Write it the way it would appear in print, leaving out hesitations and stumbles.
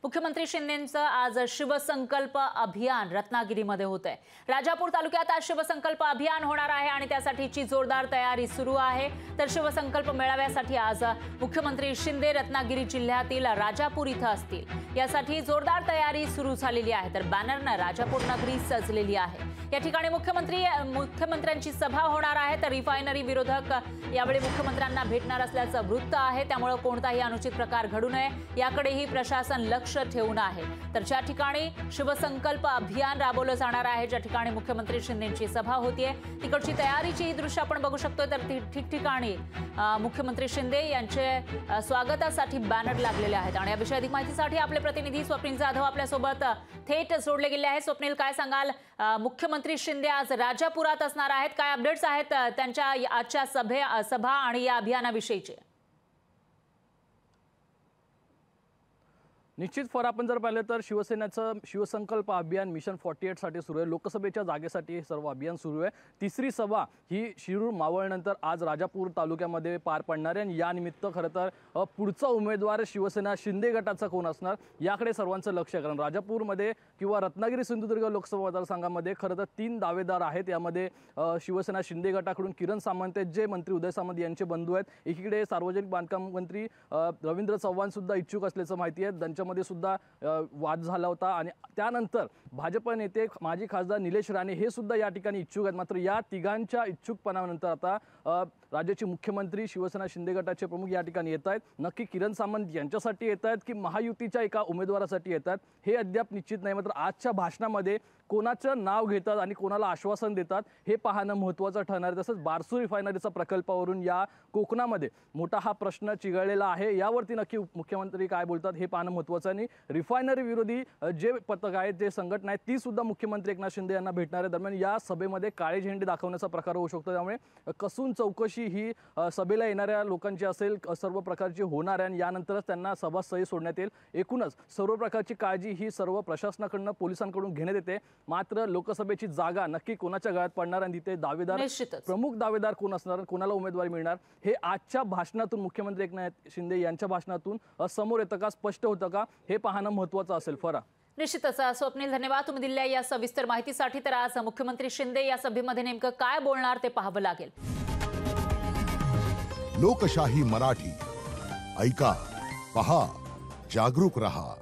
मुख्यमंत्री शिंदेंचं आज शिवसंकल्प अभियान रत्नागिरीमध्ये होतंय। राजापूर तालुक्यात आज शिवसंकल्प अभियान होणार आहे आणि त्यासाठीची जोरदार तयारी सुरू आहे। तर शिवसंकल्प मेळाव्यासाठी आज मुख्यमंत्री शिंदे रत्नागिरी जिल्ह्यातील राजापूर इथं असतील। यासाठी जोरदार तयारी सुरू झालेली आहे। तर बॅनरनं राजापूर नगरी सजलेली आहे। या ठिकाणी मुख्यमंत्र्यांची सभा होणार आहे। तर रिफायनरी विरोधक यावेळी मुख्यमंत्र्यांना भेटणार असल्याचं वृत्त आहे। त्यामुळे कोणताही अनुचित प्रकार घडू नये याकडेही प्रशासन लक्ष ठेवून आहे। तर ज्या ठिकाणी शिवसंकल्प अभियान राबवलं जाणार आहे, ज्या ठिकाणी मुख्यमंत्री शिंदेंची सभा होतीये, तिकडची तयारीची ही दृश्य आपण बघू शकतो। तर ठिकठिकाणी मुख्यमंत्री शिंदे यांचे स्वागतासाठी बॅनर लागलेले आहेत। आणि याविषयी अधिक माहितीसाठी आपले प्रतिनिधी स्वप्नील जाधव आपल्यासोबत थेट जोडले गेले आहेत। स्वप्नील, काय सांगाल? मुख्यमंत्री शिंदे आज राजापुरात असणार आहेत, काय अपडेट्स आहेत त्यांच्या आजच्या सभा आणि या अभियानाविषयीचे? निश्चित फर आपण जर पाहिलं तर शिवसेनेचं शिवसंकल्प अभियान मिशन 48 साठी सुरू आहे। लोकसभेच्या जागेसाठी हे सर्व अभियान सुरू आहे। तिसरी सभा ही शिरूर मावळनंतर आज राजापूर तालुक्यामध्ये पार पडणार आहे। या निमित्त खरं तर पुढचा उमेदवार शिवसेना शिंदे गटाचा कोण असणार याकडे सर्वांचं लक्ष आहे। कारण राजापूरमध्ये किंवा रत्नागिरी सिंधुदुर्ग लोकसभा मतदारसंघामध्ये खरं तर 3 दावेदार आहेत। यामध्ये शिवसेना शिंदे गटाकडून किरण सामंत आहेत, जे मंत्री उदय सामंत यांचे बंधू आहेत। एकीकडे सार्वजनिक बांधकाम मंत्री रवींद्र चव्हाण सुद्धा इच्छुक असल्याचं माहिती आहे। मध्ये सुद्धा वाद झाला होता आणि त्यानंतर भाजप नेते माजी खासदार निलेश राणे हे सुद्धा या ठिकाणी इच्छुक आहेत। मात्र या तिघांच्या इच्छुकपणानंतर आता राज्याचे मुख्यमंत्री शिवसेना शिंदे गटाचे प्रमुख या ठिकाणी येत आहेत। नक्की किरण सामंत यांच्यासाठी येत आहेत की महायुतीच्या एका उमेदवारासाठी येत आहेत हे अद्याप निश्चित नाही। मात्र आजच्या भाषणामध्ये कोणाचं नाव घेतात आणि कोणाला आश्वासन देतात हे पाहणं महत्त्वाचं ठरणार आहे। तसंच बारसू रिफायनरीचा प्रकल्पावरून या कोकणामध्ये मोठा हा प्रश्न चिघळलेला आहे, यावरती नक्की मुख्यमंत्री काय बोलतात हे पाहणं महत्त्वाचं आहे। आणि रिफायनरी विरोधी जे पथक आहेत, जे संघटना आहेत, ती सुद्धा मुख्यमंत्री एकनाथ शिंदे यांना भेटणार आहे। दरम्यान या सभेमध्ये काळे झेंडे दाखवण्याचा प्रकार होऊ शकतो। त्यामुळे कसून चौकशी ही सभेला येणाऱ्या लोकांची असेल, सर्व प्रकारची होणार आहे आणि यानंतरच त्यांना सभा सही सोडण्यात येईल। एकूणच सर्व प्रकारची काळजी ही सर्व प्रशासनाकडून पोलिसांकडून घेण्यात येते। मात्र लोकसभेची जागा नक्की कोणाच्या गळ्यात पडणार आणि तिथे दावेदार प्रमुख दावेदार कोण असणार, कोणाला उमेदवारी मिळणार हे आजच्या भाषणातून मुख्यमंत्री एकनाथ शिंदे यांच्या भाषणातून समोर येतं का, स्पष्ट होतं का हे पाहणं महत्त्वाचं असेल। फरा निश्चितच स्वप्नील, धन्यवाद तुम्ही दिलेल्या या सविस्तर माहितीसाठी। तर आज मुख्यमंत्री शिंदे या सभेमध्ये नेमकं काय बोलणार ते पाहावं लागेल। लोकशाही मराठी ऐका, पहा, जागरूक रहा।